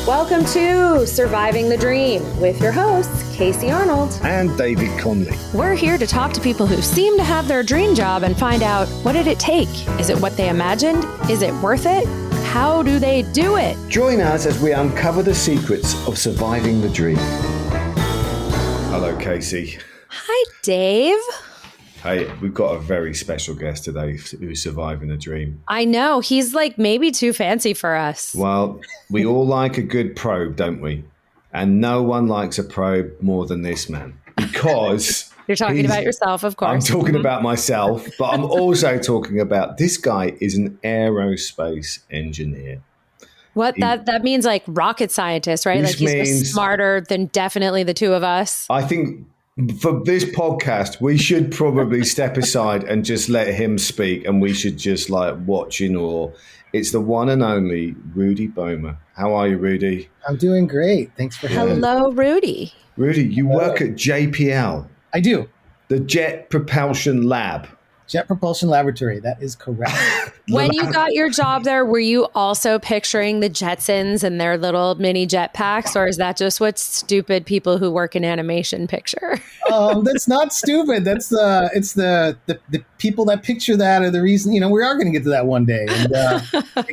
Welcome to Surviving the Dream with your hosts, Casey Arnold and David Conley. We're here to talk to people who seem to have their dream job and find out, what did it take? Is it what they imagined? Is it worth it? How do they do it? Join us as we uncover the secrets of surviving the dream. Hello, Casey. Hi, Dave. Hey, we've got a very special guest today who's surviving the dream. I know. He's like maybe too fancy for us. Well, we all like a good probe, don't we? And no one likes a probe more than this man. Because... You're talking about yourself, of course. I'm talking about myself, but I'm also talking about this guy is an aerospace engineer. What? That means like rocket scientist, right? Like he's smarter than definitely the two of us. I think... For this podcast, we should probably step aside and just let him speak, and we should just like watch in awe. It's the one and only Rudy Boehmer. How are you, Rudy? I'm doing great. Thanks for having me. Hello, Rudy. Rudy, you work at JPL. I do. The Jet Propulsion Lab. Jet Propulsion Laboratory. That is correct. When you got your job there, were you also picturing the Jetsons and their little mini jetpacks, or is that just what stupid people who work in animation picture? That's not stupid. That's it's the people that picture that are the reason. You know, we are going to get to that one day. And,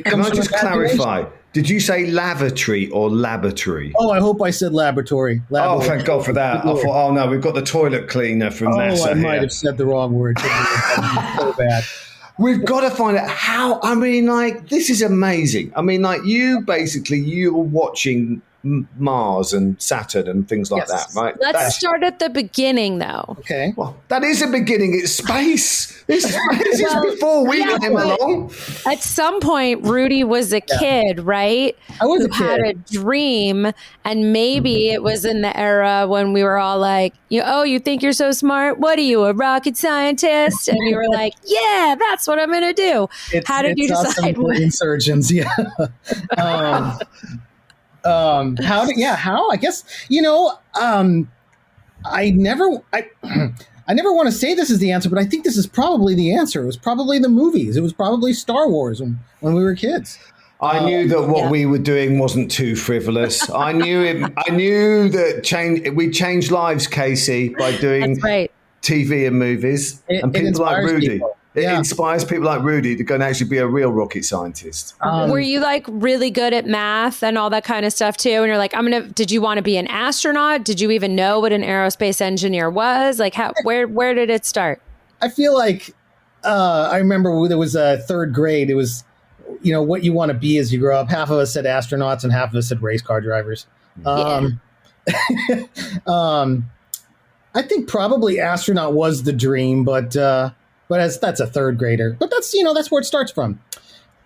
can I just clarify? Did you say lavatory or laboratory? Oh, I hope I said laboratory. Oh, thank God for that. I thought, oh no, we've got the toilet cleaner from NASA. I might have said the wrong word. So bad. We've got to find out how. I mean, like, this is amazing. I mean, like, you're watching Mars and Saturn and things like that, right? Let's start at the beginning, though. Okay. Well, that is a beginning. It's space. This is before we came along. At some point, Rudy was a kid, right? I was who had a dream, and maybe it was in the era when we were all like, you think you're so smart? What are you, a rocket scientist? And you were like, yeah, that's what I'm going to do. How did you decide? Brain surgeons, yeah. How? I guess, I never want to say this is the answer, but I think this is probably the answer. It was probably the movies. It was probably Star Wars when we were kids. I knew that what we were doing wasn't too frivolous. I knew that we changed lives, Casey, by doing TV and movies. And people like Rudy. It inspires people like Rudy to go and actually be a real rocket scientist. Were you like really good at math and all that kind of stuff too? And you're like, did you want to be an astronaut? Did you even know what an aerospace engineer was? Like where did it start? I feel like, I remember there was a third grade. It was, what you want to be as you grow up. Half of us said astronauts and half of us said race car drivers. I think probably astronaut was the dream, but that's a third grader. But that's where it starts from.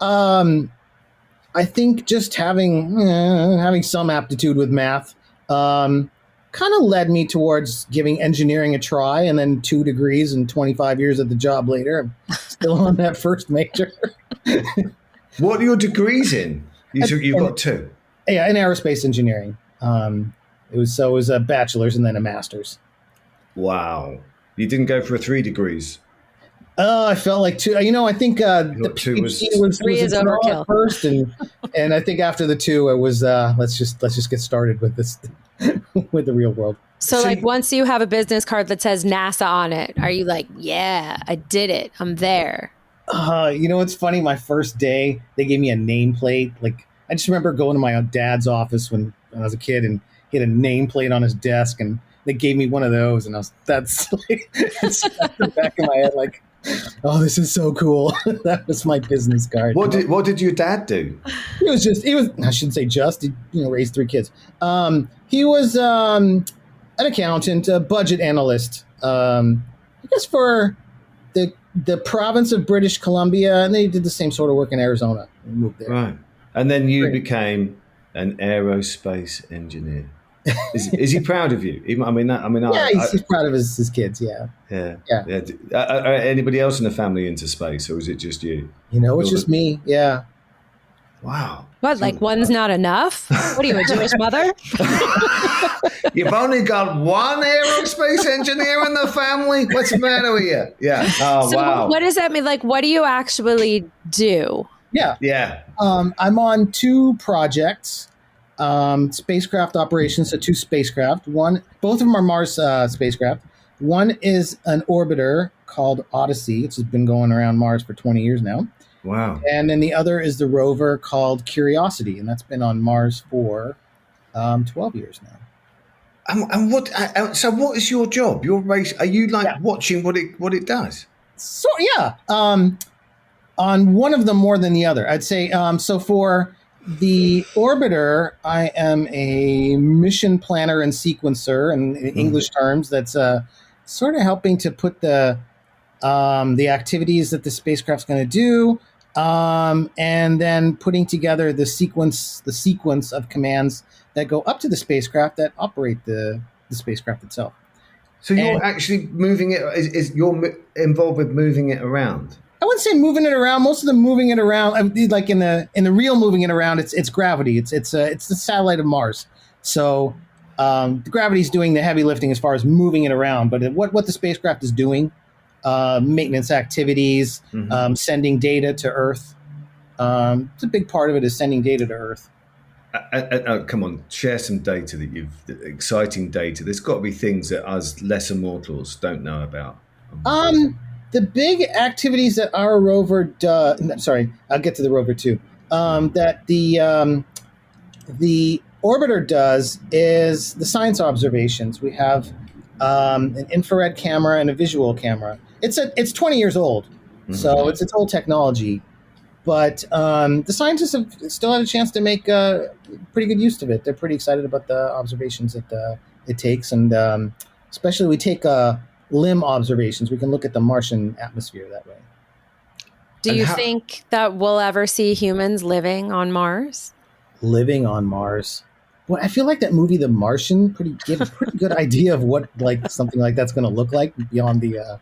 I think just having some aptitude with math kind of led me towards giving engineering a try, and then 2 degrees and 25 years at the job later. I'm still on that first major. What are your degrees in? You've got 2. Yeah, in aerospace engineering. It was a bachelor's and then a master's. Wow. You didn't go for 3 degrees? I felt like 2. I think the 2 was 3 is overkill first, and I think after the 2, it was let's just get started with this with the real world. So like once you have a business card that says NASA on it, are you like, yeah, I did it, I'm there? It's funny. My first day, they gave me a nameplate. Like I just remember going to my dad's office when I was a kid, and he had a nameplate on his desk, and they gave me one of those, and that's like, it's at the back of my head, like, oh, this is so cool. That was my business card. What did your dad do? He was I shouldn't say he raised 3 kids. He was an accountant, a budget analyst, I guess for the province of British Columbia, and they did the same sort of work in Arizona. We moved there. Right. And then you became an aerospace engineer. Is he proud of you? He's proud of his kids. Yeah. Are anybody else in the family into space, or is it just you? It's just me. Yeah. Wow. What? Like one's not enough? What are you, a Jewish mother? You've only got one aerospace engineer in the family. What's the matter with you? Yeah. Oh, so wow. What does that mean? Like, what do you actually do? Yeah. Yeah. I'm on 2 projects. spacecraft operations. So 2 spacecraft. Both of them are Mars spacecraft. One is an orbiter called Odyssey, which has been going around Mars for 20 years now. Wow. And then the other is the rover called Curiosity, and that's been on Mars for 12 years now. And what? So, what is your job? Your race? Are you watching what it does? So yeah, on one of them more than the other, I'd say. So for the orbiter, I am a mission planner and sequencer, in English terms. That's sort of helping to put the activities that the spacecraft's going to do, and then putting together the sequence of commands that go up to the spacecraft that operate the spacecraft itself. So you're actually moving it. You're involved with moving it around? I wouldn't say moving it around. Most of them moving it around, like in the real moving it around, it's gravity. It's the satellite of Mars. So the gravity's doing the heavy lifting as far as moving it around. But what the spacecraft is doing, maintenance activities, sending data to Earth. It's a big part of it is sending data to Earth. Come on, share some data exciting data. There's got to be things that us lesser mortals don't know about. The big activities that our rover does. Sorry, I'll get to the rover too. That the orbiter does is the science observations. We have an infrared camera and a visual camera. It's 20 years old, so it's old technology. But the scientists have still had a chance to make pretty good use of it. They're pretty excited about the observations that it takes, and especially we take limb observations. We can look at the Martian atmosphere that way. Do you think that we'll ever see humans living on Mars? Living on Mars? Well, I feel like that movie, The Martian, gave a pretty good idea of what something like that's going to look like beyond the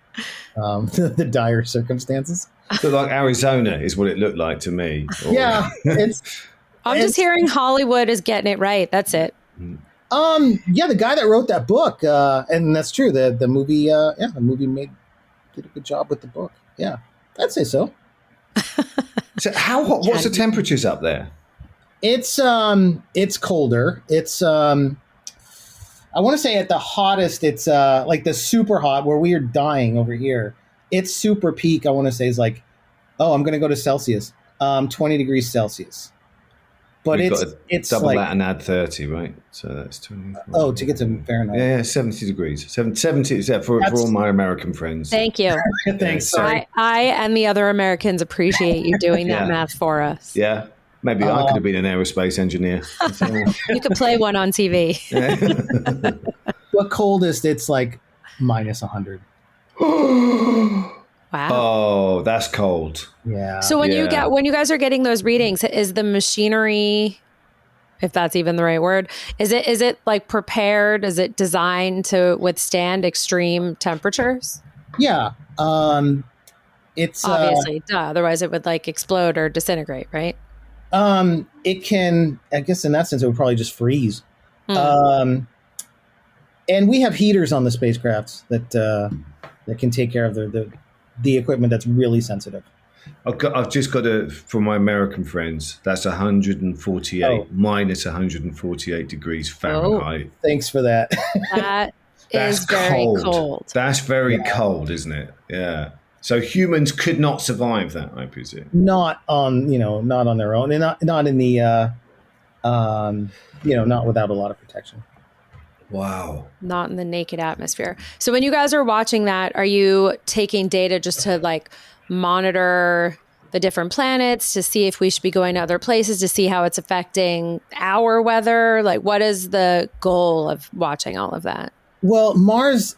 dire circumstances. So like Arizona is what it looked like to me. Yeah, I'm just hearing Hollywood is getting it right. That's it. Yeah, the guy that wrote that book, and that's true. The movie, the movie did a good job with the book. Yeah, I'd say so. So how hot? What's the temperatures up there? It's colder. It's I want to say at the hottest, it's like the super hot where we are dying over here. Its super peak, I want to say, is like, I'm going to go to Celsius, 20 degrees Celsius. But it's double like, that and add 30, right? So that's 20. To get to Fahrenheit. Yeah, 70 degrees. 70 for all my American friends. Thank you. Thanks. Sorry. I and the other Americans appreciate you doing that math for us. Yeah. Maybe I could have been an aerospace engineer. You could play one on TV. But coldest, it's like minus 100. Wow. Oh, that's cold. Yeah. So when you guys are getting those readings, is the machinery, if that's even the right word, is it like prepared? Is it designed to withstand extreme temperatures? Yeah. It's obviously, otherwise it would like explode or disintegrate, right? It can, I guess in that sense, it would probably just freeze. And we have heaters on the spacecrafts that can take care of the equipment that's really sensitive. I've just got for my American friends, that's 148, minus 148 degrees Fahrenheit. Oh, thanks for that. That's very cold. That's very cold, isn't it? Yeah. So humans could not survive that, I presume. Not on their own, and not in the, not without a lot of protection. Wow. Not in the naked atmosphere. So when you guys are watching that, are you taking data just to like monitor the different planets to see if we should be going to other places, to see how it's affecting our weather? Like, what is the goal of watching all of that? Well, Mars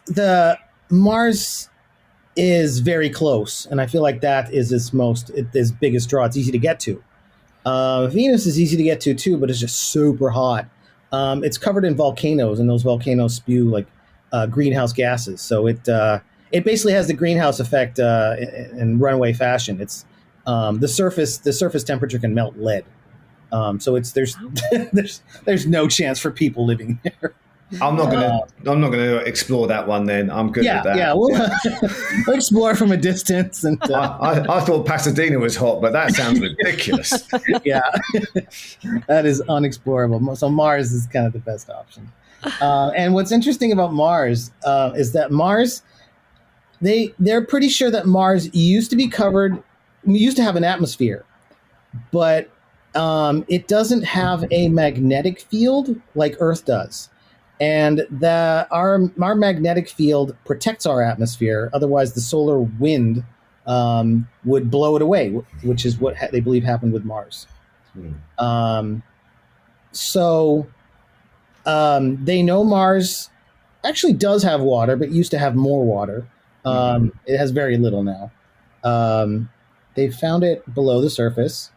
is very close, and I feel like that is its biggest draw. It's easy to get to. Venus is easy to get to too, but it's just super hot. It's covered in volcanoes, and those volcanoes spew like greenhouse gases. So it basically has the greenhouse effect in runaway fashion. It's the surface temperature can melt lead. So there's no chance for people living there. I'm not gonna explore that one. Then I'm good with that. Yeah, we'll explore from a distance. And I thought Pasadena was hot, but that sounds ridiculous. Yeah, that is unexplorable. So Mars is kind of the best option. And what's interesting about Mars is that Mars, they're pretty sure that Mars used to have an atmosphere, but it doesn't have a magnetic field like Earth does. And that our magnetic field protects our atmosphere. Otherwise, the solar wind would blow it away, which is what they believe happened with Mars. So they know Mars actually does have water, but used to have more water. It has very little now. They found it below the surface.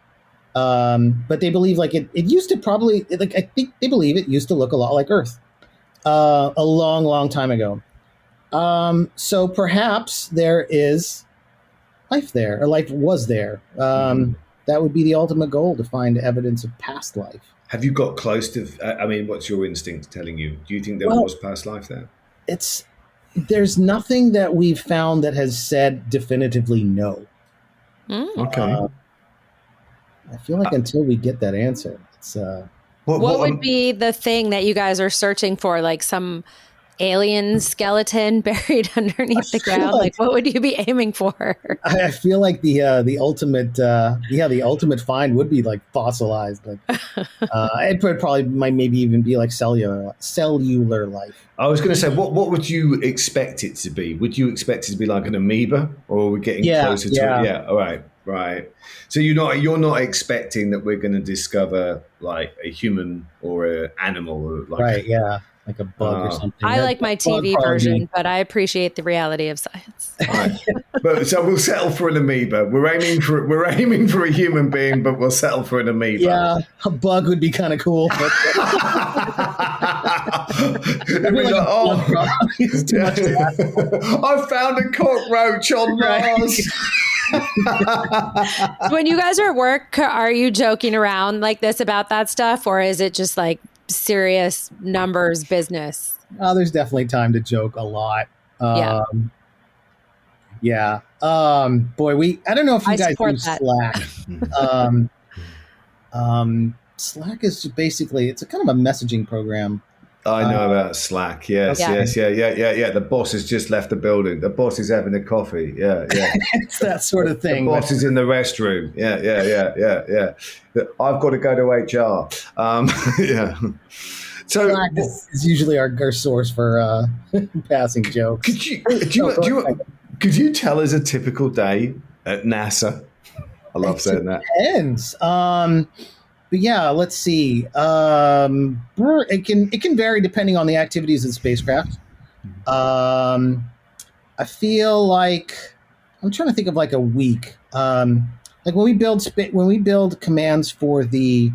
But they believe it used to probably, I think they believe it used to look a lot like Earth. A long, long time ago. So perhaps there is life there, or life was there. That would be the ultimate goal, to find evidence of past life. Have you got close to, what's your instinct telling you? Do you think there was past life there? There's nothing that we've found that has said definitively no. Okay. I feel like until we get that answer, it's... What would be the thing that you guys are searching for? Like some alien skeleton buried underneath the ground? Like what would you be aiming for? I feel like the ultimate find would be like fossilized. Like it probably might maybe even be like cellular life. I was going to say, what would you expect it to be? Would you expect it to be like an amoeba, or are we getting closer to it? Yeah. All right. Right. So you're not expecting that we're going to discover like a human or an animal, or like right? Yeah, like a bug or something. I like my TV version, but I appreciate the reality of science. Right. But so we'll settle for an amoeba. We're aiming for a human being, but we'll settle for an amoeba. Yeah, a bug would be kind of cool. But I found a cockroach on Mars. When you guys are at work, are you joking around like this about that stuff, or is it just like serious numbers business? There's definitely time to joke a lot. Yeah. Boy, I don't know if you guys use Slack. Slack is basically, it's a kind of a messaging program. I know about Slack. Yes. Yeah. The boss has just left the building. The boss is having a coffee. Yeah. It's that sort of thing. The boss is in the restroom. Yeah. I've got to go to HR. Yeah. So Slack is usually our source for passing jokes. Could you tell us a typical day at NASA? I love saying that. Depends. But yeah, let's see. It can vary depending on the activities of the spacecraft. I feel like I'm trying to think of like a week. Like when we build commands for the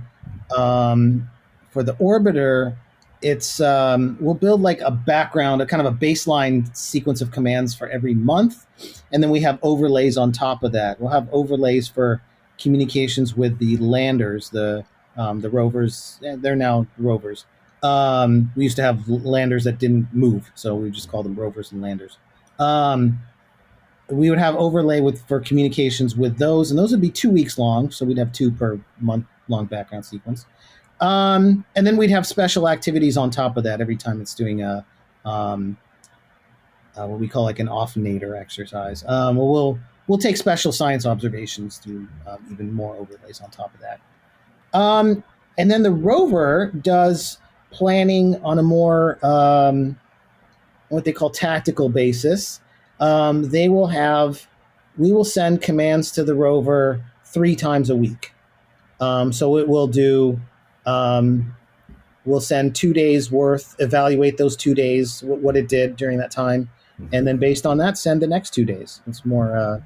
orbiter, it's we'll build like a background, a kind of a baseline sequence of commands for every month, and then we have overlays on top of that. We'll have overlays for communications with the landers, the rovers. They're now rovers. We used to have landers that didn't move, so we just call them rovers and landers. We would have overlay for communications with those, and those would be 2 weeks long, so we'd have 2 per month long background sequence. And then we'd have special activities on top of that every time it's doing a what we call like an off-nadir exercise. We'll take special science observations through even more overlays on top of that. And then the rover does planning on a more what they call tactical basis. We will send commands to the rover 3 times a week. So it will do, we'll send 2 days worth, evaluate those 2 days, what it did during that time. And then based on that, send the next 2 days. It's more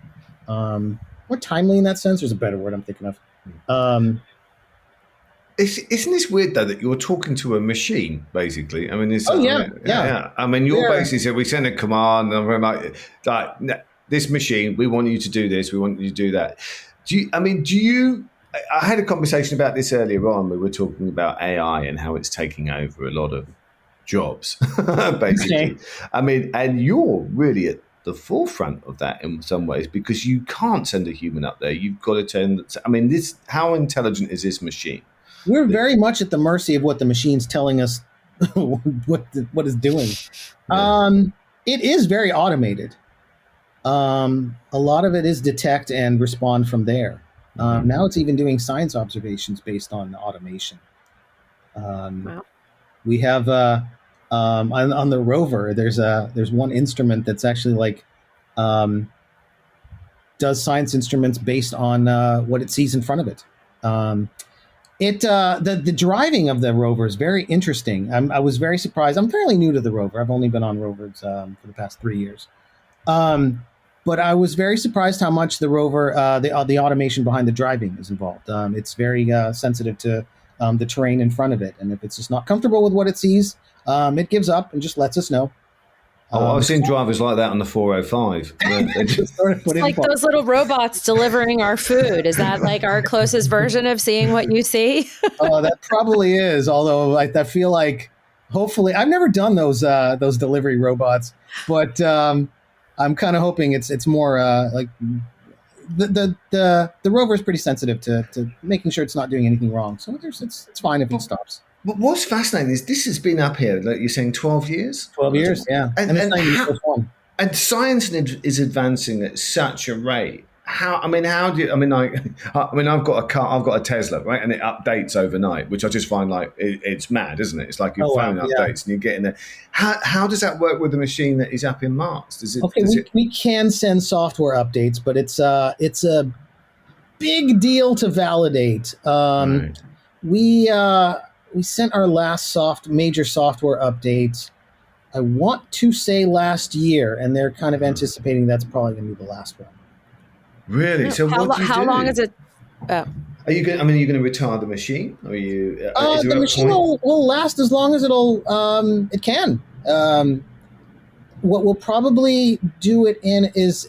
timely in that sense. There's a better word I'm thinking of. Isn't this weird though that you're talking to a machine basically? I mean, yeah. I mean, you're basically saying we send a command and we're like this machine, we want you to do this, we want you to do that. I had a conversation about this earlier on. We were talking about AI and how it's taking over a lot of jobs, basically. Okay. I mean, and you're really at the forefront of that in some ways, because you can't send a human up there. You've got to turn. I mean, how intelligent is this machine? We're very much at the mercy of what the machine's telling us what it's doing. Yeah. It is very automated. A lot of it is detect and respond from there. Now it's even doing science observations based on automation. Wow. We have on the rover, there's one instrument that's actually like does science instruments based on what it sees in front of it. The driving of the rover is very interesting. I was very surprised. I'm fairly new to the rover. I've only been on rovers for the past 3 years. But I was very surprised how much the rover, the automation behind the driving is involved. It's very sensitive to the terrain in front of it. And if it's just not comfortable with what it sees, it gives up and just lets us know. I've seen drivers like that on the 405. It's like those little robots delivering our food. Is that like our closest version of seeing what you see? That probably is. Although I feel like, hopefully, I've never done those delivery robots, but I'm kind of hoping it's more like the rover is pretty sensitive to making sure it's not doing anything wrong. So it's fine if it stops. But what's fascinating is this has been up here, like you're saying, 12 years? 12 years, yeah. And science is advancing at such a rate. I've got a car, I've got a Tesla, right? And it updates overnight, which I just find like, it's mad, isn't it? It's like your phone updates and you're getting there. How does that work with the machine that is up in Mars? We can send software updates, but it's a big deal to validate. Right. We sent our last major software update, I want to say last year, and they're kind of anticipating that's probably going to be the last one. Really? So how long is it? Are you going to retire the machine? Or are you? The machine will last as long as it can. What we'll probably do it in is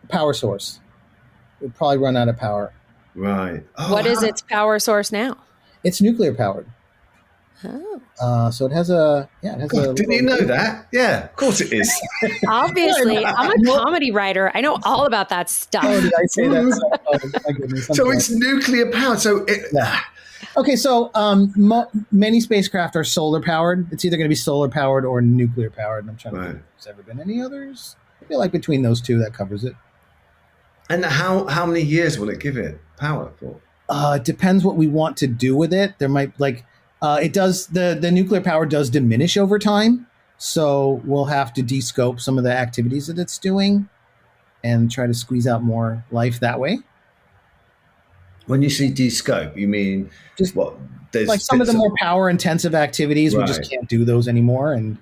power source. We'll probably run out of power. Right. What is its power source now? It's nuclear powered. Oh. So it has a didn't you know that? Yeah, of course it is. Obviously, I'm a comedy writer. I know all about that stuff. Oh, did I say that? My goodness, so it's nuclear powered. Okay, so many spacecraft are solar powered. It's either going to be solar powered or nuclear powered. And I'm trying to think if there's ever been any others. I feel like between those two, that covers it. And how many years will it give it power for? It depends what we want to do with it. There might it does the nuclear power does diminish over time, so we'll have to descope some of the activities that it's doing and try to squeeze out more life that way. When you say descope, you mean just what? There's like some of the more power intensive activities, we just can't do those anymore, and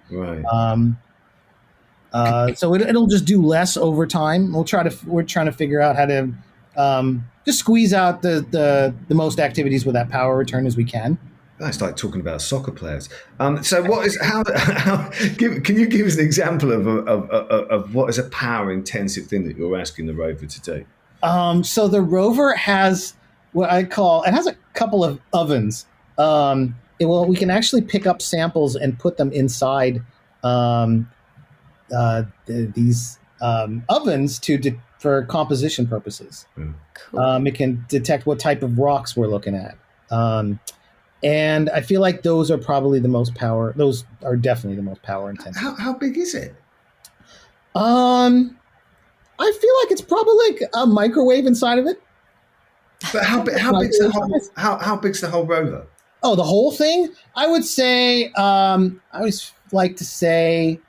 so it'll just do less over time. We're trying to figure out how to just squeeze out the most activities with that power return as we can. That's like talking about soccer players. So what is can you give us an example of what is a power intensive thing that you're asking the rover to do? So the rover has what it has a couple of ovens. We can actually pick up samples and put them inside these ovens for composition purposes. Cool. It can detect what type of rocks we're looking at. And I feel like those are probably the most power. Those are definitely the most power intensive. How big is it? I feel like it's probably like a microwave inside of it. But how big's the whole rover? Oh, the whole thing? I would say I always like to say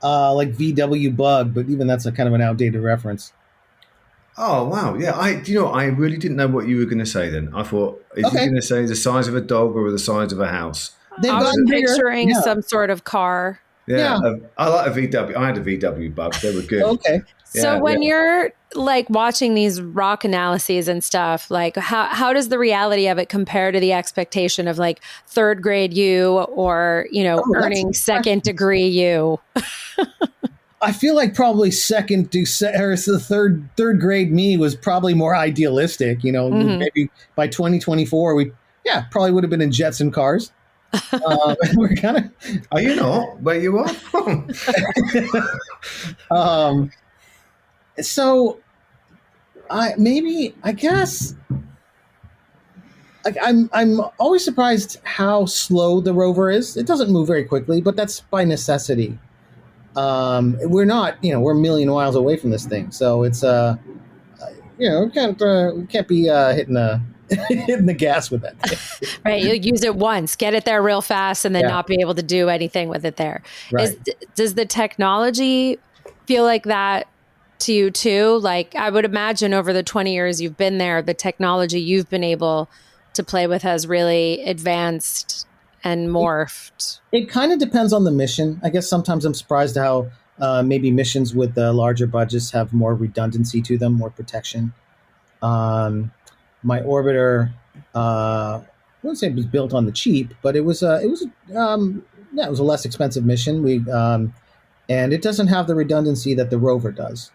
like VW Bug, but even that's a kind of an outdated reference. Oh, wow. Yeah, I really didn't know what you were going to say then. I thought, is he going to say the size of a dog or the size of a house? I was picturing some sort of car. Yeah. I like a VW. I had a VW Bug. They were good. Okay. So when you're like watching these rock analyses and stuff, like how does the reality of it compare to the expectation of like third grade you or, earning second degree you? I feel like probably the third grade me was probably more idealistic. Maybe by 2024, we probably would have been in jets and cars. We're kind of. Are you not where you are? So I guess. Like I'm always surprised how slow the rover is. It doesn't move very quickly, but that's by necessity. We're not, we're a million miles away from this thing, so it's we can't be hitting the hitting the gas with that thing. Right, you'll use it once, get it there real fast, and then not be able to do anything with it there. Right. Does the technology feel like that to you too? Like, I would imagine over the 20 years you've been there, the technology you've been able to play with has really advanced and morphed. It kind of depends on the mission. I guess sometimes I'm surprised how maybe missions with the larger budgets have more redundancy to them, more protection. My orbiter, I wouldn't say it was built on the cheap, but it was a less expensive mission. And it doesn't have the redundancy that the rover does.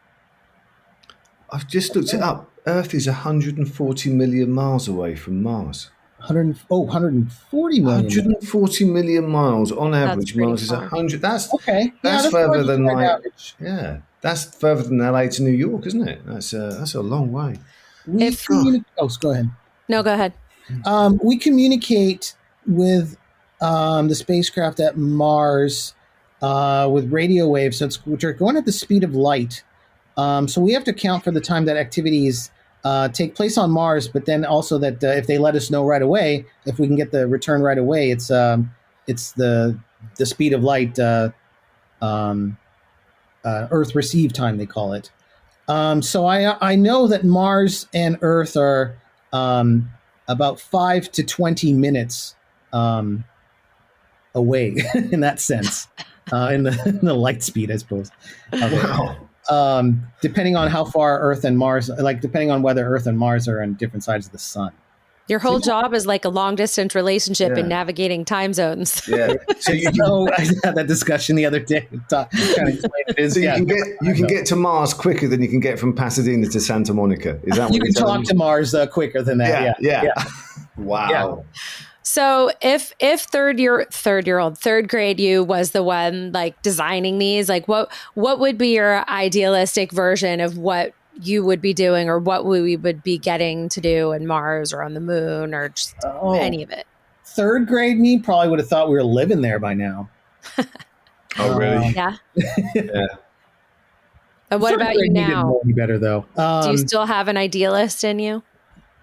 I've just looked it up. Earth is 140 million miles away from Mars. 140 million. 140 million miles on average. Mars is 100. That's okay. That's further than average. Yeah, that's further than LA to New York, isn't it? That's a long way. Go ahead. No, go ahead. We communicate with the spacecraft at Mars with radio waves, which are going at the speed of light. So we have to account for the time that activities take place on Mars, but then also that if they let us know right away, if we can get the return right away, it's the speed of light, Earth receive time, they call it. So I know that Mars and Earth are about 5 to 20 minutes away in that sense, in the light speed, I suppose. Wow. Depending on how far Earth and Mars, depending on whether Earth and Mars are on different sides of the sun. Your whole job is like a long distance relationship in navigating time zones. Yeah. So I had that discussion the other day. Trying to explain it. So you can get to Mars quicker than you can get from Pasadena to Santa Monica. Is that what you can talk to Mars quicker than that? Yeah. Wow. Yeah. So if third grade you was the one like designing these, like what would be your idealistic version of what you would be doing, or what we would be getting to do in Mars or on the moon, or just any of it? Third grade me probably would have thought we were living there by now. Oh, really? Yeah. Yeah. And what about you now? Better though. Do you still have an idealist in you?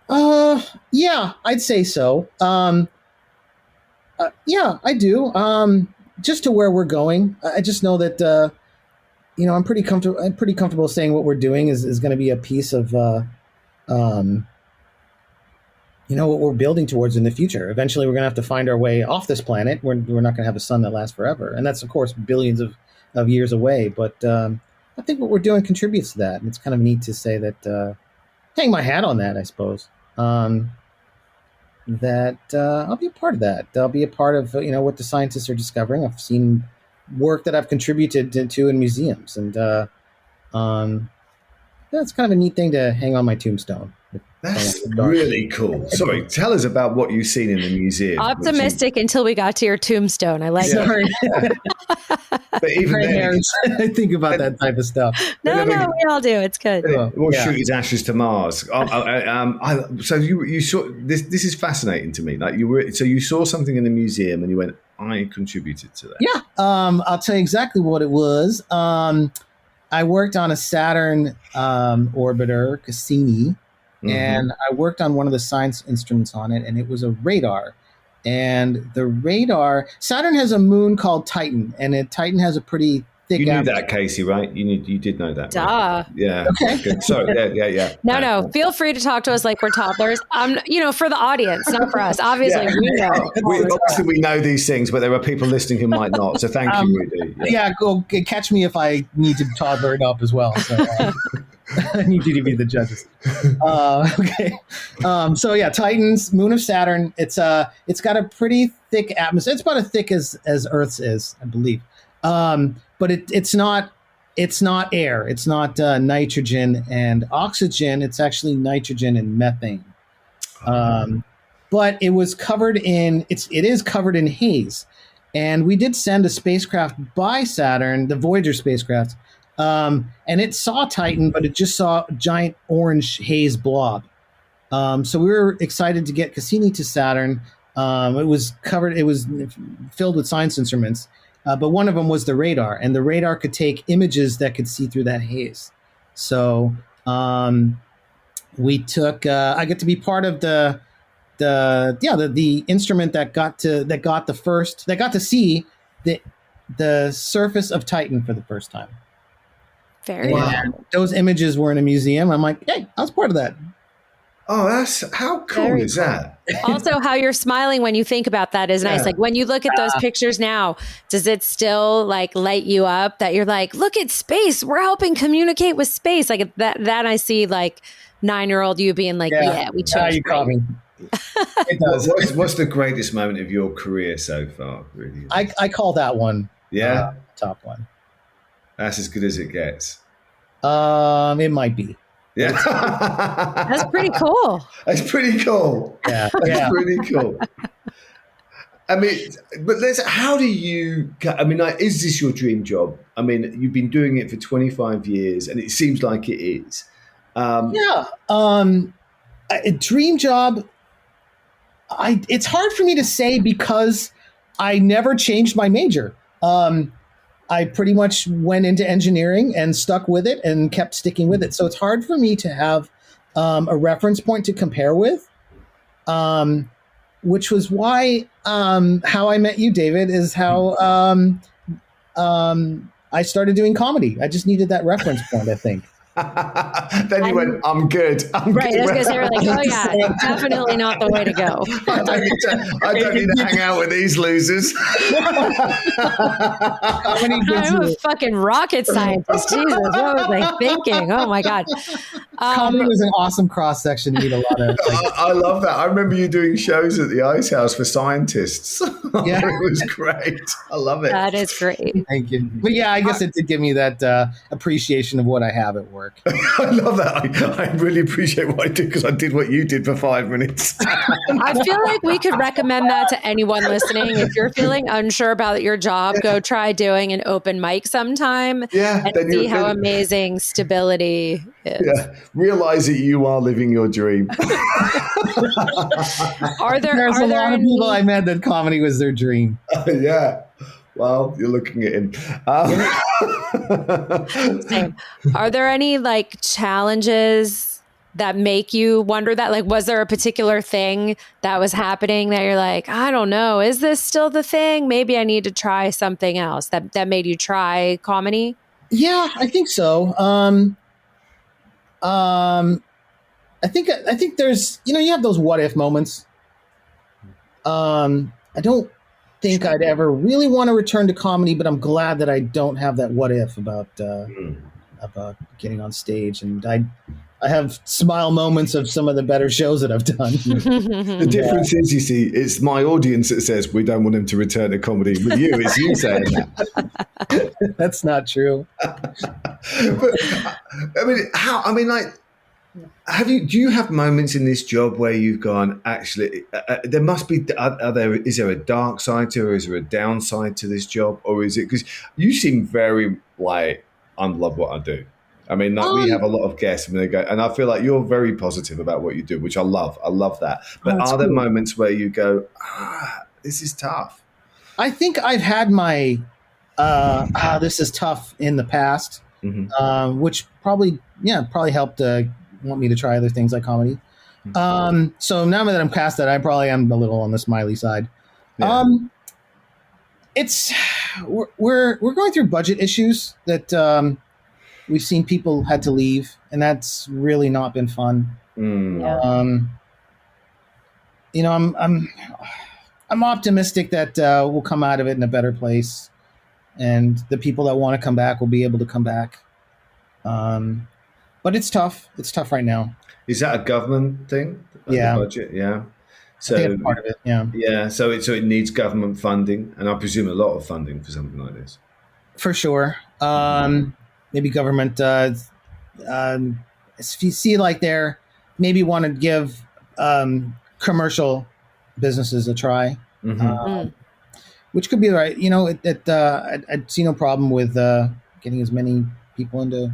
Yeah, I'd say so. Yeah, I do. Just to where we're going, I just know that I'm pretty comfortable. I'm pretty comfortable saying what we're doing is going to be a piece of what we're building towards in the future. Eventually, we're going to have to find our way off this planet. We're not going to have a sun that lasts forever, and that's of course billions of years away. But I think what we're doing contributes to that, and it's kind of neat to say that. Hang my hat on that, I suppose. That I'll be a part of that. I'll be a part of what the scientists are discovering. I've seen work that I've contributed to in museums, and that's kind of a neat thing to hang on my tombstone. That's really cool. Sorry, tell us about what you've seen in the museum. Optimistic until we got to your tombstone. I like it. But even then, I think about that type of stuff. No, we all do. It's good. We'll shoot his ashes to Mars. So you saw this. This is fascinating to me. Like you saw something in the museum and you went, I contributed to that. Yeah. I'll tell you exactly what it was. I worked on a Saturn orbiter, Cassini. And I worked on one of the science instruments on it, and it was a radar. And the radar, Saturn has a moon called Titan, and Titan has a pretty thick. You knew that, Casey, right? You did know that. Duh. Right? Yeah. Okay. Sorry. Yeah. No. Feel free to talk to us like we're toddlers. For the audience, not for us. Obviously, we know. Obviously, we know these things, but there are people listening who might not. So thank you, Rudy. Yeah, go catch me if I need to toddler it up as well. So. I need you to be the judges. Okay. So yeah, Titan's moon of Saturn. It's got a pretty thick atmosphere. It's about as thick as Earth's is, I believe. But it's not air. It's not nitrogen and oxygen. It's actually nitrogen and methane. But but it was covered in it is covered in haze. And we did send a spacecraft by Saturn, the Voyager spacecraft, and it saw Titan, but it just saw a giant orange haze blob. So we were excited to get Cassini to Saturn. It was filled with science instruments, but one of them was the radar, and the radar could take images that could see through that haze. So we took. I get to be part of the instrument that got to see the surface of Titan for the first time. Very cool. Those images were in a museum. I'm like, hey, I was part of that. Oh, how cool is that? Also, how you're smiling when you think about that is nice. Like when you look at those pictures now, does it still like light you up that you're like, look at space. We're helping communicate with space. Like that I see like 9-year-old you being like, we chose. You caught me. It does. What's the greatest moment of your career so far? Really? I call that one. Yeah. Top one. That's as good as it gets. It might be. Yeah. That's pretty cool. That's pretty cool. Yeah. That's pretty cool. I mean, but how do you, like, is this your dream job? I mean, you've been doing it for 25 years and it seems like it is. A dream job. It's hard for me to say because I never changed my major. I pretty much went into engineering and stuck with it and kept sticking with it. So it's hard for me to have a reference point to compare with, which was why how I met you, David, is how I started doing comedy. I just needed that reference point, I think. Then you went, I'm good. Right. I was going to say, we're like, oh yeah, definitely not the way to go. I don't need to hang out with these losers. I'm a fucking rocket scientist. Jesus, what was I thinking? Oh my God. Comedy was an awesome cross section to meet a lot of. I love that. I remember you doing shows at the Ice House for scientists. Yeah, it was great. I love it. That is great. Thank you. But yeah, I guess it did give me that appreciation of what I have at work. I love that. I really appreciate what I did because I did what you did for 5 minutes. I feel like we could recommend that to anyone listening. If you're feeling unsure about your job, go try doing an open mic sometime and see how amazing stability is. Yeah. Realize that you are living your dream. There's a lot of people I met that comedy was their dream. Yeah. Well, you're looking at him. Same. Are there any like challenges that make you wonder that? Like, was there a particular thing that was happening that you're like, I don't know, is this still the thing? Maybe I need to try something else that made you try comedy? Yeah, I think so. I think there's, you have those what if moments. I don't think I'd ever really want to return to comedy, but I'm glad that I don't have that what if about getting on stage. And I have smile moments of some of the better shows that I've done. The difference is, you see, it's my audience that says we don't want him to return to comedy. With you, it's you saying that. That's not true. But do you have moments in this job where you've gone, actually, there must be, is there a dark side to it, or is there a downside to this job? Or is it, because you seem very like, I love what I do. I mean, like we have a lot of guests and they go, and I feel like you're very positive about what you do, which I love. I love that. But are there moments where you go, this is tough? I think I've had my, this is tough in the past, which probably helped want me to try other things like comedy. So now that I'm past that, I probably am a little on the smiley side. Yeah. We're going through budget issues that we've seen people had to leave, and that's really not been fun. I'm optimistic that we'll come out of it in a better place, and the people that want to come back will be able to come back. But it's tough. It's tough right now. Is that a government thing? Yeah. The budget? Yeah. So I think it's part of it. Yeah. Yeah. So it needs government funding, and I presume a lot of funding for something like this. For sure. Maybe government. If you see like they're maybe want to give commercial businesses a try, Mm-hmm. which could be right. I'd see no problem with getting as many people into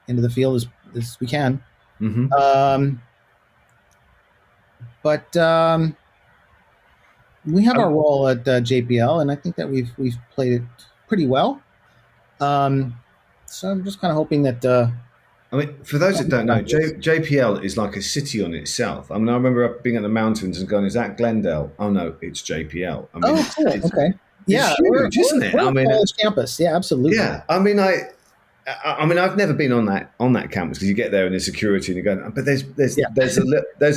the field as we can. Mm-hmm. But we have our role at JPL, and I think that we've played it pretty well. So I'm just kind of hoping that. I mean, for those that don't know, JPL is like a city on itself. I mean, I remember being at the mountains and going, "Is that Glendale?" Oh no, it's JPL. I mean, cool. Okay. Yeah, it's huge, isn't it? We're a college campus. Yeah, absolutely. Yeah, I mean, I've never been on that campus because you get there and there's security and you go, but there's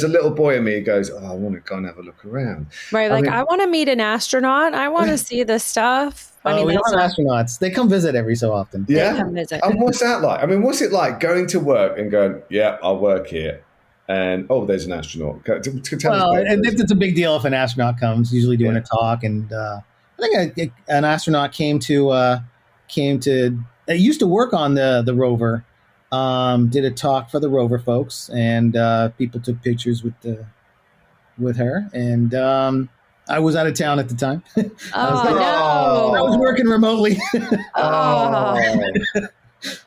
a little boy in me who goes, oh, I want to go and have a look around. Right, I want to meet an astronaut. I want to see this stuff. We don't have astronauts. They come visit every so often. Yeah, they come visit. And what's that like? I mean, what's it like going to work and going, yeah, I'll work here, and there's an astronaut. It's a big deal if an astronaut comes. Usually doing a talk, and I think an astronaut came to. I used to work on the rover, did a talk for the rover folks, and people took pictures with her. And I was out of town at the time. I was working remotely.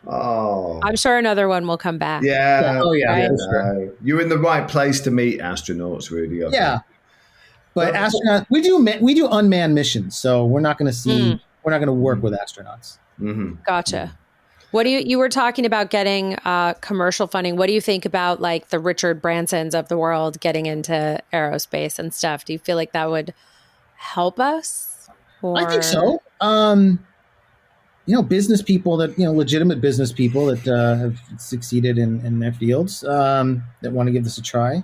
I'm sure another one will come back. Yeah. Oh yeah. Right? Sure. You're in the right place to meet astronauts, really. Yeah. But astronauts, we do unmanned missions, so we're not going to we're not going to work with astronauts. Mm-hmm. Gotcha. What do you were talking about getting commercial funding? What do you think about like the Richard Bransons of the world getting into aerospace and stuff? Do you feel like that would help us? I think so. Business people legitimate business people that have succeeded in their fields that want to give this a try,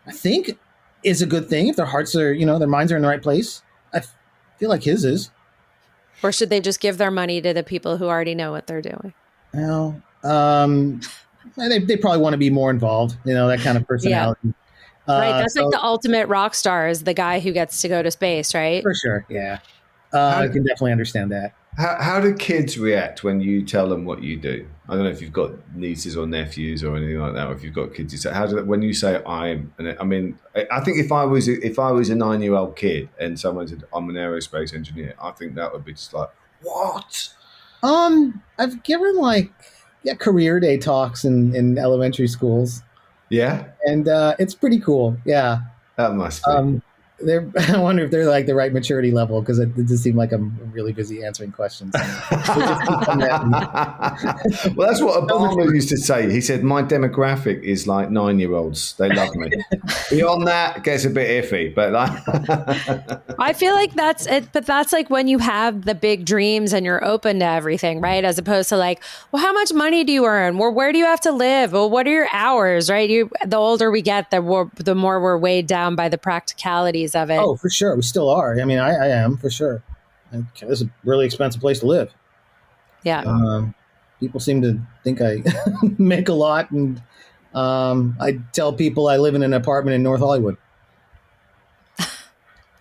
I think is a good thing if their hearts are, their minds are in the right place. I feel like his is. Or should they just give their money to the people who already know what they're doing? Well, they probably want to be more involved, that kind of personality. Yeah. Right. That's like the ultimate rock star is the guy who gets to go to space, right? For sure. Yeah. I can definitely understand that. How do kids react when you tell them what you do? I don't know if you've got nieces or nephews or anything like that, or if you've got kids. When you say I think if I was a 9-year-old kid and someone said I'm an aerospace engineer, I think that would be just like, what? I've given career day talks in elementary schools. Yeah, and it's pretty cool. Yeah, that must be. I wonder if they're like the right maturity level because it just seemed like I'm really busy answering questions. Well, that's what Obama used to say. He said, my demographic is like 9-year-olds. They love me. Beyond that, it gets a bit iffy. But I feel like that's it. But that's like when you have the big dreams and you're open to everything, right? As opposed to like, well, how much money do you earn? Well, where do you have to live? Well, what are your hours, right? The older we get, the more we're weighed down by the practicalities of it. Oh, for sure. We still are. I mean, I am for sure. It's a really expensive place to live. Yeah. People seem to think I make a lot. And I tell people I live in an apartment in North Hollywood.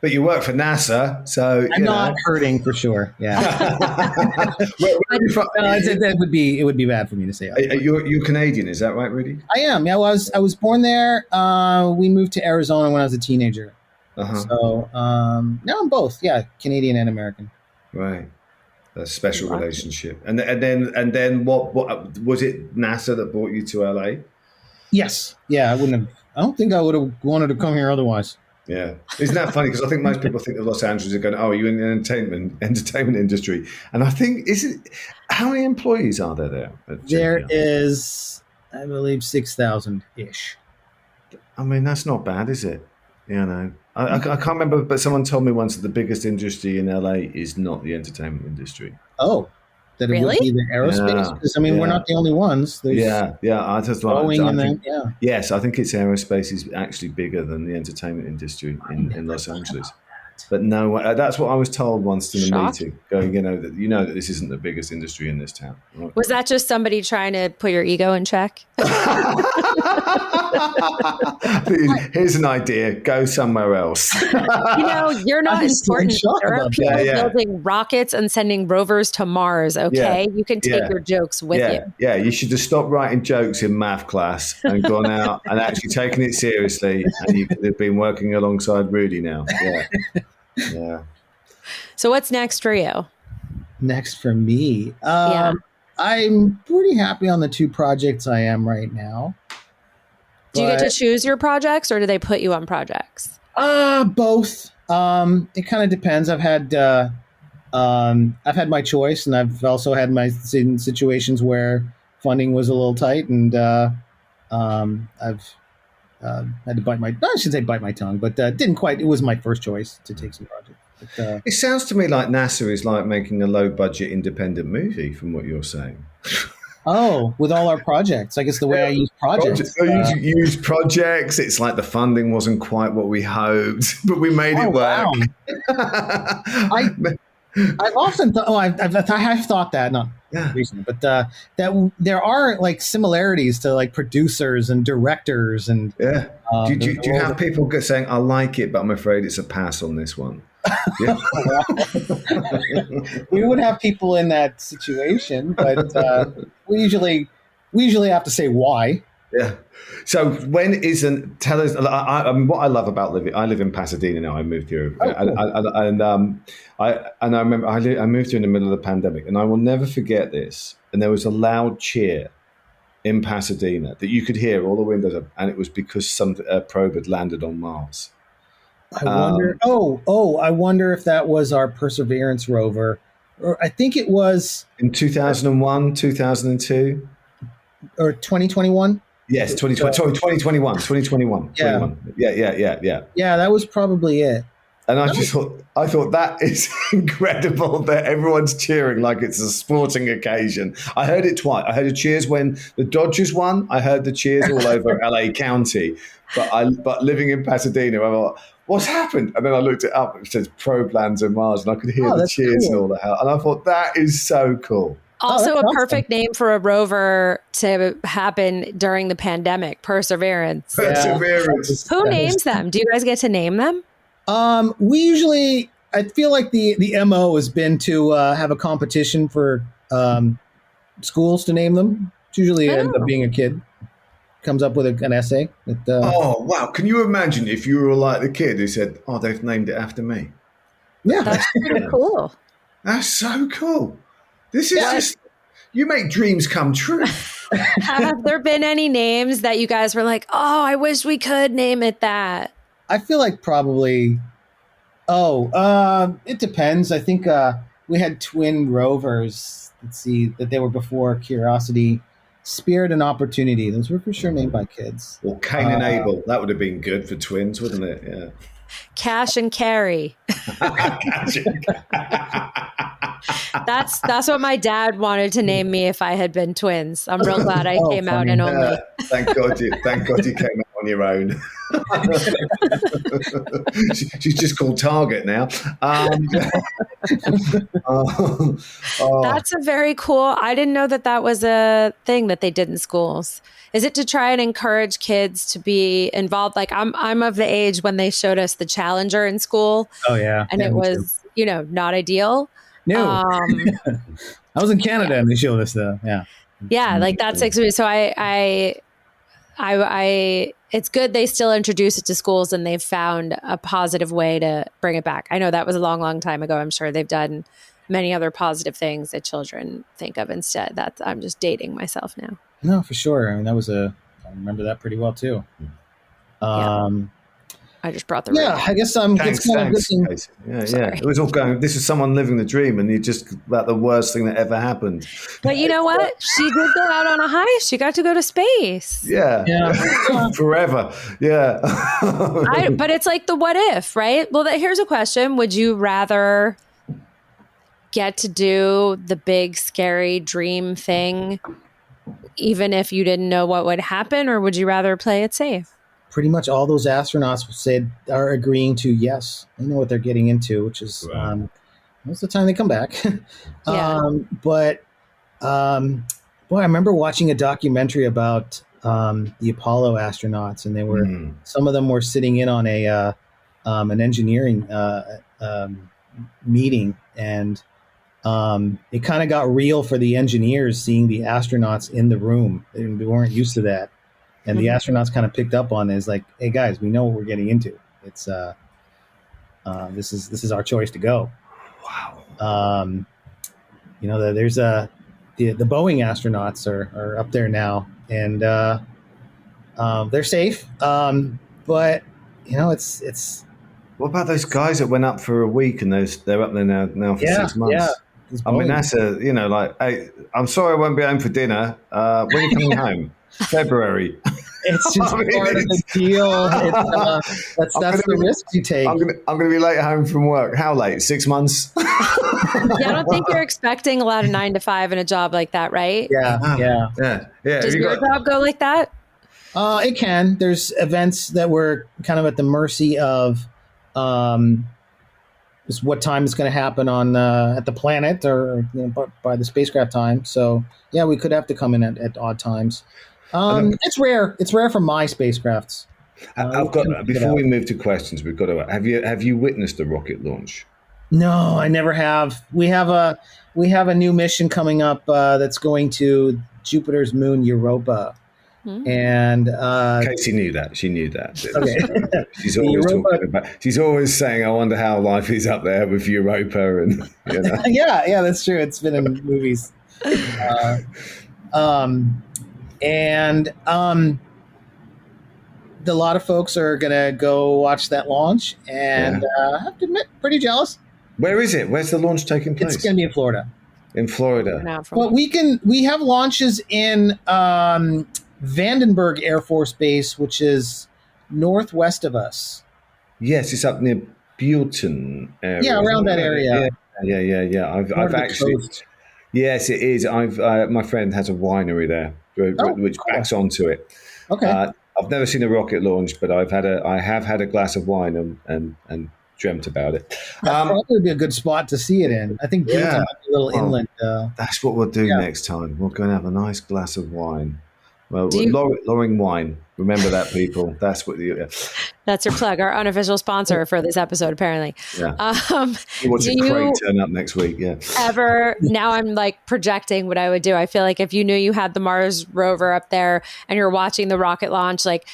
But you work for NASA, so I'm not hurting for sure. Yeah. It would be bad for me to say. You're Canadian, is that right, Rudy? I am. Yeah, I was born there. We moved to Arizona when I was a teenager. Uh-huh. So now I'm both. Yeah, Canadian and American. Right. A special relationship. And then what was it? NASA that brought you to LA? Yes. Yeah, I don't think I would have wanted to come here otherwise. Yeah. Isn't that funny? Because I think most people think of Los Angeles are going, oh, you're in the entertainment industry. And I think, how many employees are there at There is, I believe, 6,000-ish. I mean, that's not bad, is it? I can't remember, but someone told me once that the biggest industry in LA is not the entertainment industry. Oh, that it would be the aerospace? Because, we're not the only ones. There's I just Boeing and then, Yes, I think it's aerospace is actually bigger than the entertainment industry in Los Angeles. But no, that's what I was told once in a meeting. Going, that this isn't the biggest industry in this town. Right? Was that just somebody trying to put your ego in check? Here's an idea. Go somewhere else. You're not important. There are people building rockets and sending rovers to Mars, okay? You can take your jokes with you. Yeah, you should have stopped writing jokes in math class and gone out and actually taken it seriously, and you could have been working alongside Rudy now. Yeah. So what's next for you? Next for me? I'm pretty happy on the 2 projects I am right now. Do you get to choose your projects, or do they put you on projects? Both. It kind of depends. I've had my choice, and I've also had my situations where funding was a little tight, and I've had to bite my tongue, but didn't quite. It was my first choice to take some projects. But, it sounds to me like NASA is like making a low-budget independent movie, from what you're saying. Oh, with all our projects. I guess the way I use projects. Use projects. It's like the funding wasn't quite what we hoped, but we made it work. Wow. I've often thought. I have thought that, not recently, but that there are like similarities to like producers and directors and. Yeah. Do you have people saying, "I like it, but I'm afraid it's a pass on this one"? Yeah. We would have people in that situation, but we usually have to say why. Yeah. So tell us? I mean, what I love about I live in Pasadena now. I moved here, I remember I moved here in the middle of the pandemic, and I will never forget this. And there was a loud cheer in Pasadena that you could hear all the windows up, and it was because some probe had landed on Mars. I wonder. I wonder if that was our Perseverance rover, or I think it was in 2001, 2002, or 2021. Yes, 2021. 2021. Yeah. Yeah, that was probably it. And I thought that is incredible that everyone's cheering like it's a sporting occasion. I heard it twice. I heard the cheers when the Dodgers won. I heard the cheers all over LA County. But living in Pasadena, I thought, what's happened? And then I looked it up. It says probe lands on Mars, and I could hear the cheers and all that. And I thought, that is so cool. Also, a perfect name for a rover to happen during the pandemic. Perseverance. Perseverance. Who names them? Do you guys get to name them? We usually, I feel like the MO has been to have a competition for schools to name them. It's usually ends up being a kid comes up with an essay. Oh, wow. Can you imagine if you were like the kid who said, "Oh, they've named it after me"? Yeah. That's pretty cool. That's so cool. This is just, you make dreams come true. Have there been any names that you guys were like, "Oh, I wish we could name it that"? I feel like probably, it depends. I think we had twin rovers. Let's see, that they were before Curiosity, Spirit and Opportunity. Those were for sure named by kids. Well, Cain and Abel, that would have been good for twins, wouldn't it? Yeah. Cash and Carry. That's what my dad wanted to name me if I had been twins. I'm real glad I came out and only. Thank God you came out on your own. She's just called Target now. That's a very cool. I didn't know that was a thing that they did in schools. Is it to try and encourage kids to be involved? Like I'm of the age when they showed us the Challenger in school. Oh yeah, and it was not ideal. No, I was in Canada and they showed us like that's so I it's good they still introduce it to schools and they've found a positive way to bring it back. I know that was a long, long time ago. I'm sure they've done many other positive things that children think of instead. I'm just dating myself now. No, for sure. I mean, I remember that pretty well too. I just brought the I guess I'm. Thanks. Yeah. It was all going. This is someone living the dream, and you're just about the worst thing that ever happened. But you know what? She did go out on a high. She got to go to space. Yeah. Forever. Yeah. But it's like the what if, right? Well, here's a question: would you rather get to do the big, scary dream thing, even if you didn't know what would happen, or would you rather play it safe? pretty much all those astronauts said are agreeing to yes. They know what they're getting into, which is most of the time they come back. But boy, I remember watching a documentary about the Apollo astronauts, and they were some of them were sitting in on a an engineering meeting, and it kind of got real for the engineers seeing the astronauts in the room. They weren't used to that, and the astronauts kind of picked up on it. It's like, hey guys, we know what we're getting into. It's this is our choice to go. Wow. There's the Boeing astronauts are up there now, and they're safe. But it's. What about those guys that went up for a week and they're up there now for 6 months? Yeah. I mean, that's hey, I'm sorry I won't be home for dinner. When are you coming home? February. It's just part of the deal. That's the risks you take. I'm going to be late home from work. How late? 6 months? Yeah, I don't think you're expecting a lot of 9 to 5 in a job like that, right? Yeah. Does your job go like that? It can. There's events that we're kind of at the mercy of just what time is going to happen on at the planet or by the spacecraft time. So yeah, we could have to come in at odd times. It's rare. It's rare for my spacecrafts. I've got before we move to questions, we've got to have you witnessed a rocket launch? No, I never have. We have a new mission coming up that's going to Jupiter's moon Europa. And Casey knew that. She knew that. Okay. She's always saying, "I wonder how life is up there with Europa." And yeah, that's true. It's been in movies. A lot of folks are gonna go watch we watch and I have to admit, pretty jealous. Where is it? Where's the launch taking place? It's gonna be in Florida. In Florida. Well, we have launches in Vandenberg Air Force Base, which is northwest of us. Yes, it's up near Buellton area. Yeah, around that area. Yeah. I've actually. Coast. Yes, it is. My friend has a winery there, which backs onto it. Okay. I've never seen a rocket launch, but I have had a glass of wine and dreamt about it. That'd probably be a good spot to see it in. I think Buellton might be a little inland. That's what we'll do next time. We'll go and have a nice glass of wine. Well, Loring Wine. Remember that, people. That's what That's your plug. Our unofficial sponsor for this episode, apparently. Yeah. Watching Craig turn up next week. Yeah. Now I'm like projecting what I would do. I feel like if you knew you had the Mars rover up there and you're watching the rocket launch, like,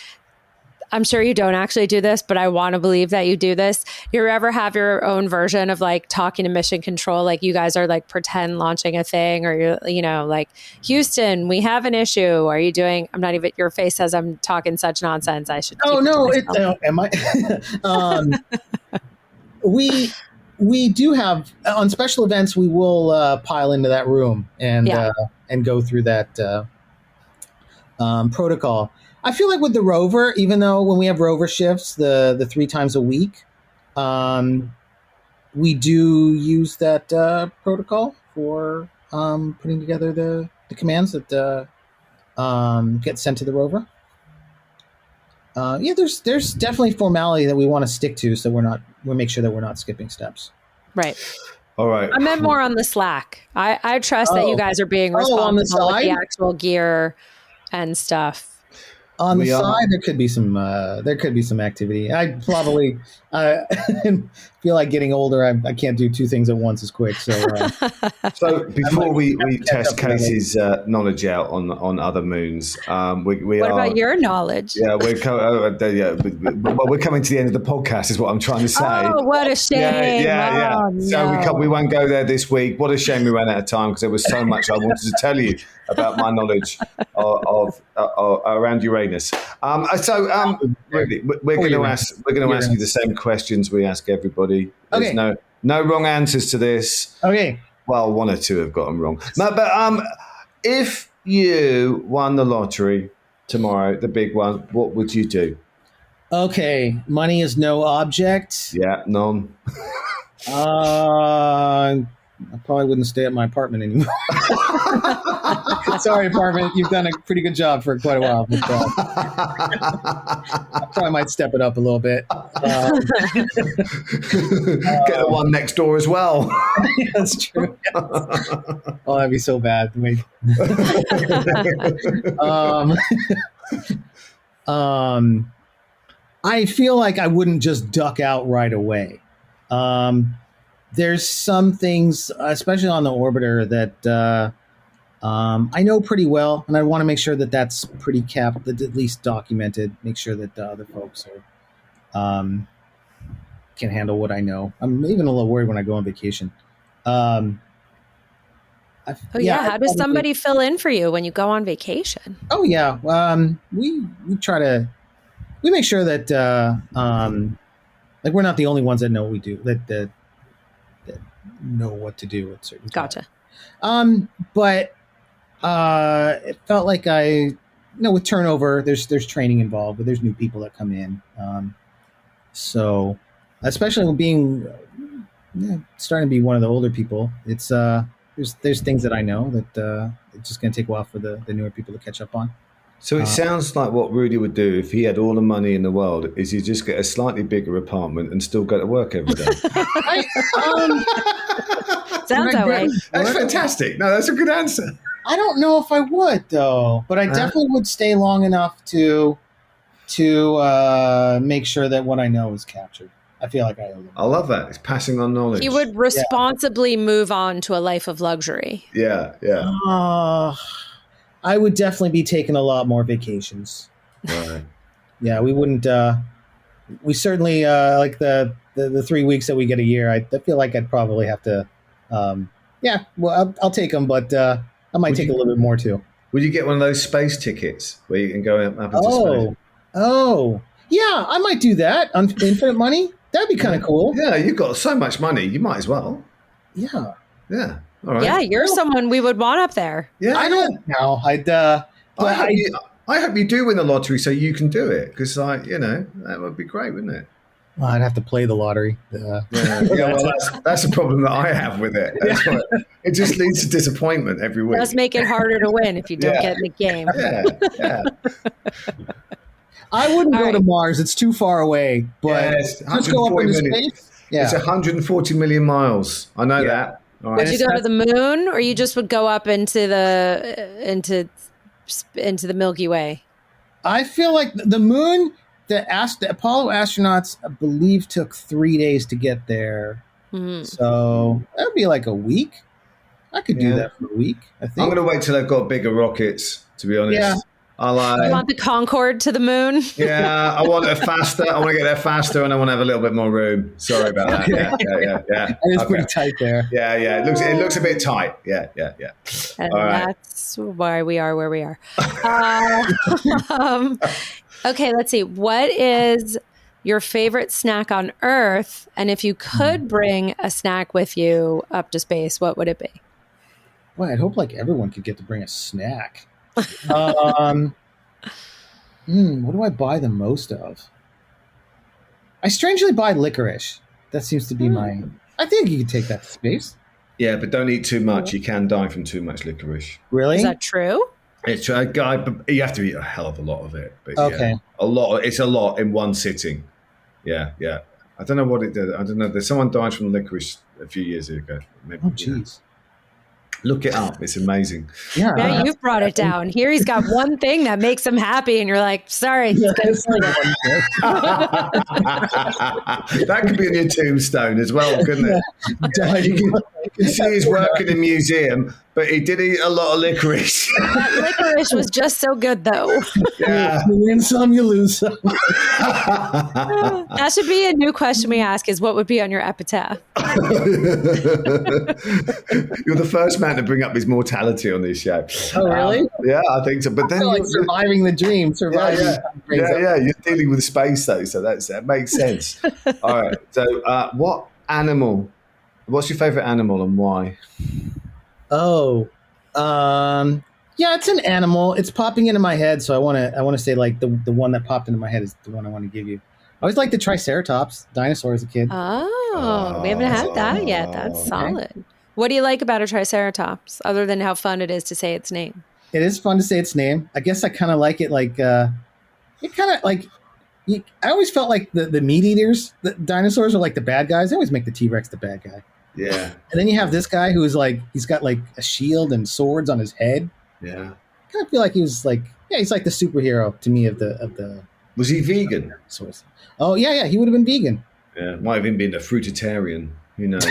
I'm sure you don't actually do this, but I want to believe that you do this. You ever have your own version of like talking to mission control? Like you guys are like pretend launching a thing, or you're, like, Houston, we have an issue. Are you doing, I'm not even, your face says I'm talking such nonsense. I should. Oh, no. Am I? We do have, on special events, we will pile into that room and go through that protocol. I feel like with the rover, even though when we have rover shifts, the 3 times a week, we do use that protocol for putting together the commands that get sent to the rover. There's definitely formality that we want to stick to, so we make sure that we're not skipping steps. Right. All right. I meant more on the Slack. I trust that you guys are being responsible with the actual gear and stuff. On the side, there could be some activity. I probably feel like getting older. I can't do 2 things at once as quick. So before we test Casey's knowledge out on other moons, what about your knowledge? Yeah, we're coming to the end of the podcast. Is what I'm trying to say. Oh, what a shame! Yeah. Oh, so we won't go there this week. What a shame we ran out of time because there was so much I wanted to tell you about my knowledge of around Uranus. Really, we're going to ask you the same questions we ask everybody. There's no wrong answers to this. Okay. Well, 1 or 2 have got them wrong. No, but if you won the lottery tomorrow, the big one, what would you do? Okay, money is no object. Yeah, none. I probably wouldn't stay at my apartment anymore. Sorry, apartment. You've done a pretty good job for quite a while. But, I probably might step it up a little bit. Get the one next door as well. That's true. Yes. Oh, that'd be so bad. I feel like I wouldn't just duck out right away. There's some things, especially on the orbiter, that I know pretty well, and I want to make sure that that's pretty kept, at least documented. Make sure that the other folks can handle what I know. I'm even a little worried when I go on vacation. How does somebody fill in for you when you go on vacation? Oh yeah, we try to. We make sure that like we're not the only ones that know what we do. That know what to do at certain times. Gotcha. But it felt like with turnover, there's training involved, but there's new people that come in. So especially with being starting to be one of the older people, it's there's things that I know that it's just going to take a while for the newer people to catch up on. So it sounds like what Rudy would do if he had all the money in the world is he'd just get a slightly bigger apartment and still go to work every day. Sounds that way. That's fantastic. No, that's a good answer. I don't know if I would, though, but I definitely would stay long enough to make sure that what I know is captured. I feel like I owe them. I love that. It's passing on knowledge. He would responsibly move on to a life of luxury. Yeah. I would definitely be taking a lot more vacations. Right. Yeah, we wouldn't. We certainly like the 3 weeks that we get a year. I feel like I'd probably have to. Well, I'll take them, but I might take a little bit more too. Would you get one of those space tickets where you can go up into space? Oh, yeah, I might do that. Infinite money. That'd be kind of cool. Yeah, you've got so much money. You might as well. Yeah. All right. Yeah, you're someone we would want up there. Yeah, I don't know. I hope you do win the lottery so you can do it because, that would be great, wouldn't it? Well, I'd have to play the lottery. Well, that's a problem that I have with it. It just leads to disappointment every week. It does make it harder to win if you don't get in the game. Yeah. I wouldn't go to Mars. It's too far away. But let's go up into space. Yeah. It's 140 million miles. I know that. Right. Would you go to the moon, or you just would go up into the Milky Way? I feel like the moon. The Apollo astronauts, I believe, took 3 days to get there. Mm-hmm. So that would be like a week. I could do that for a week, I think. I'm going to wait till they've got bigger rockets, to be honest. Yeah. You want the Concorde to the moon? Yeah, I want it faster. I want to get there faster, and I want to have a little bit more room. Sorry about that. Yeah. It's pretty tight there. Yeah. It looks a bit tight. Yeah. And that's why we are where we are. Okay, let's see. What is your favorite snack on Earth? And if you could bring a snack with you up to space, what would it be? Well, I'd hope like everyone could get to bring a snack. What do I buy the most of? I strangely buy licorice. That seems to be my... I think you could take that to space. Yeah, but don't eat too much. You can die from too much licorice. Really? Is that true? It's a guy, but you have to eat a hell of a lot of it. But okay, a lot. It's a lot in one sitting. Yeah. I don't know what it did. I don't know. There's someone died from licorice a few years ago. Maybe, jeez. Look it up. It's amazing. Yeah, you've brought it down. Here he's got one thing that makes him happy, and you're like, sorry. That could be on your tombstone as well, couldn't it? You can see his work in a museum, but he did eat a lot of licorice. That licorice was just so good, though. Yeah. You win some, you lose some. That should be a new question we ask is what would be on your epitaph? You're the first man to bring up his mortality on this show. Oh, really? Yeah, I think so. But then like surviving the dream. Yeah. You're dealing with space, though, so that makes sense. All right. So what's your favorite animal and why? It's an animal. It's popping into my head, so I want to say like the one that popped into my head is the one I want to give you. I always liked the Triceratops dinosaur as a kid. Oh, we haven't had that yet. That's solid. What do you like about a Triceratops, other than how fun it is to say its name? It is fun to say its name. I guess I kind of like it. Like it kind of like. I always felt like the meat eaters, the dinosaurs, are like the bad guys. They always make the T-Rex the bad guy. Yeah. And then you have this guy who's like, he's got like a shield and swords on his head. Yeah. I kind of feel like he was like, he's like the superhero to me of the. Was he vegan? Source. Oh yeah, he would have been vegan. Yeah, might have even been a fruitarian. Who knows?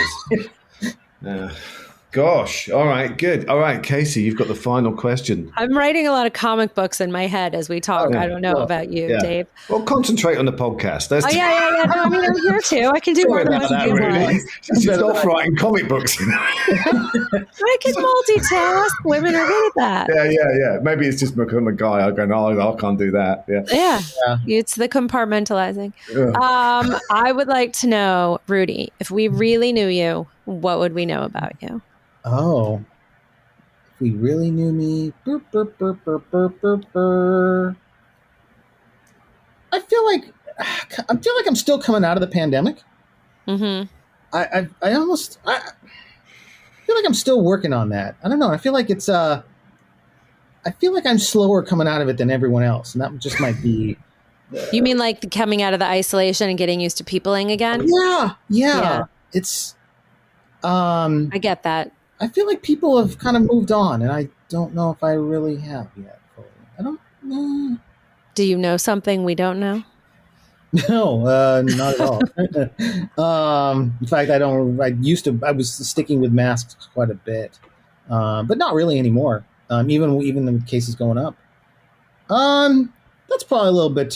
Gosh. All right, good. All right, Casey, you've got the final question. I'm writing a lot of comic books in my head as we talk. Oh, yeah. I don't know about you, Dave. Well, concentrate on the podcast. Yeah. No, I mean, I'm here too. I can do more than one thing. She's off writing comic books. I can multitask. Women are good at that. Yeah. Maybe it's just become a guy. I'm going, I can't do that. Yeah. It's the compartmentalizing. Yeah. I would like to know, Rudy, if we really knew you, what would we know about you? Oh, if we really knew me, I feel like I'm still coming out of the pandemic. Mm-hmm. I feel like I'm still working on that. I don't know. I feel like it's I feel like I'm slower coming out of it than everyone else, and that just might be. You mean like coming out of the isolation and getting used to peopling again? Yeah. It's. I get that. I feel like people have kind of moved on, and I don't know if I really have yet. I don't know. Do you know something we don't know? No, not at all. In fact, I was sticking with masks quite a bit, but not really anymore. Even the cases going up. That's probably a little bit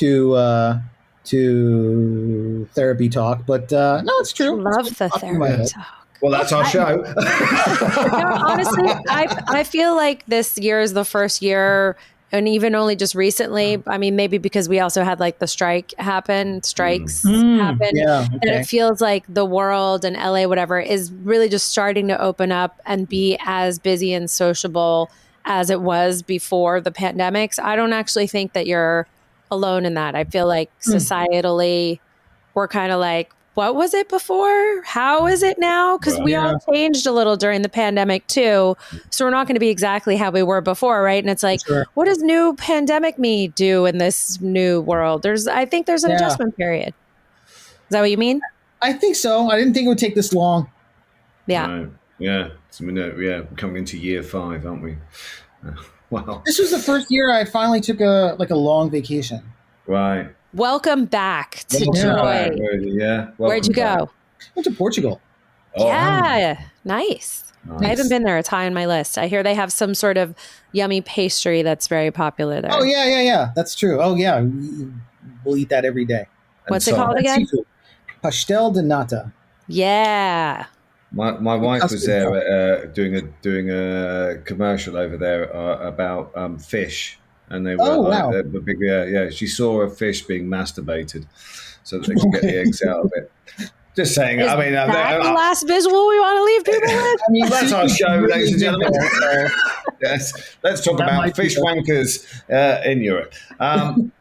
too therapy talk, but no, it's true. Love the therapy talk. Well, that's our show. Honestly, I feel like this year is the first year, and even only just recently, I mean, maybe because we also had like the strikes happen, and it feels like the world and LA, whatever, is really just starting to open up and be as busy and sociable as it was before the pandemics. I don't actually think that you're alone in that. I feel like societally, we're kind of like, what was it before? How is it now? Because we all changed a little during the pandemic too. So we're not going to be exactly how we were before, right? And it's like, what does new pandemic me do in this new world? I think there's an adjustment period. Is that what you mean? I think so. I didn't think it would take this long. Yeah. Right. Yeah. So we're coming into year 5, aren't we? Wow. This was the first year I finally took a long vacation. Right. Welcome back to Troy. Yeah. Where'd you go? Went to Portugal. Oh, yeah. Nice. I haven't been there. It's high on my list. I hear they have some sort of yummy pastry that's very popular there. Oh, yeah. That's true. Oh, yeah. We'll eat that every day. What's it called again? Seafood. Pastel de nata. Yeah. My wife was there doing a commercial over there about fish. And they were big. She saw a fish being masturbated, so that they could get the eggs out of it. Just saying. Is that the last visual we want to leave people with? That's our show, ladies and gentlemen. Yes, let's talk about fish wankers in Europe.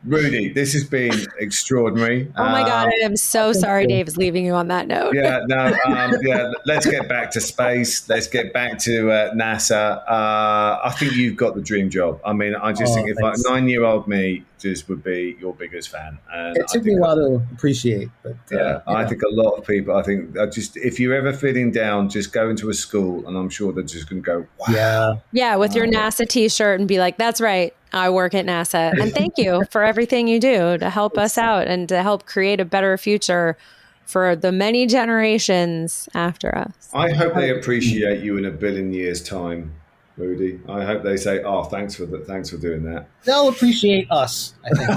Rudy, this has been extraordinary. Oh my God, I am so sorry Dave is leaving you on that note. Let's get back to space. Let's get back to NASA. I think you've got the dream job. I mean, I just think if 9-year-old me just would be your biggest fan. And it took me a while to appreciate, but I think a lot of people, if you're ever feeling down, just go into a school and I'm sure they're just going to go, wow. Yeah, with your NASA t-shirt and be like, that's right, I work at NASA. And thank you for everything you do to help us out and to help create a better future for the many generations after us. I hope they appreciate you in 1 billion years' time, Rudy. I hope they say, thanks for doing that. They'll appreciate us, I think.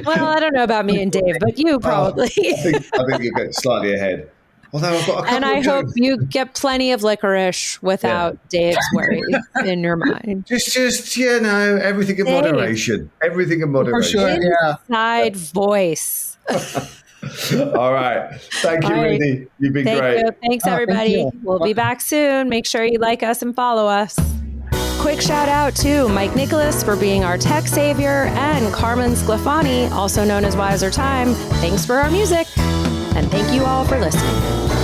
Well, I don't know about me and Dave, but you probably. I think you get slightly ahead. Although I've got a couple and I hope you get plenty of licorice without Dave's worries in your mind. Just everything in moderation. Everything in moderation. For sure, Inside voice. All right. Thank you, Rudy. You've been great. Thanks, everybody. We'll be back soon. Make sure you like us and follow us. Quick shout out to Mike Nicholas for being our tech savior and Carmen Sclafani, also known as Wiser Time. Thanks for our music. And thank you all for listening.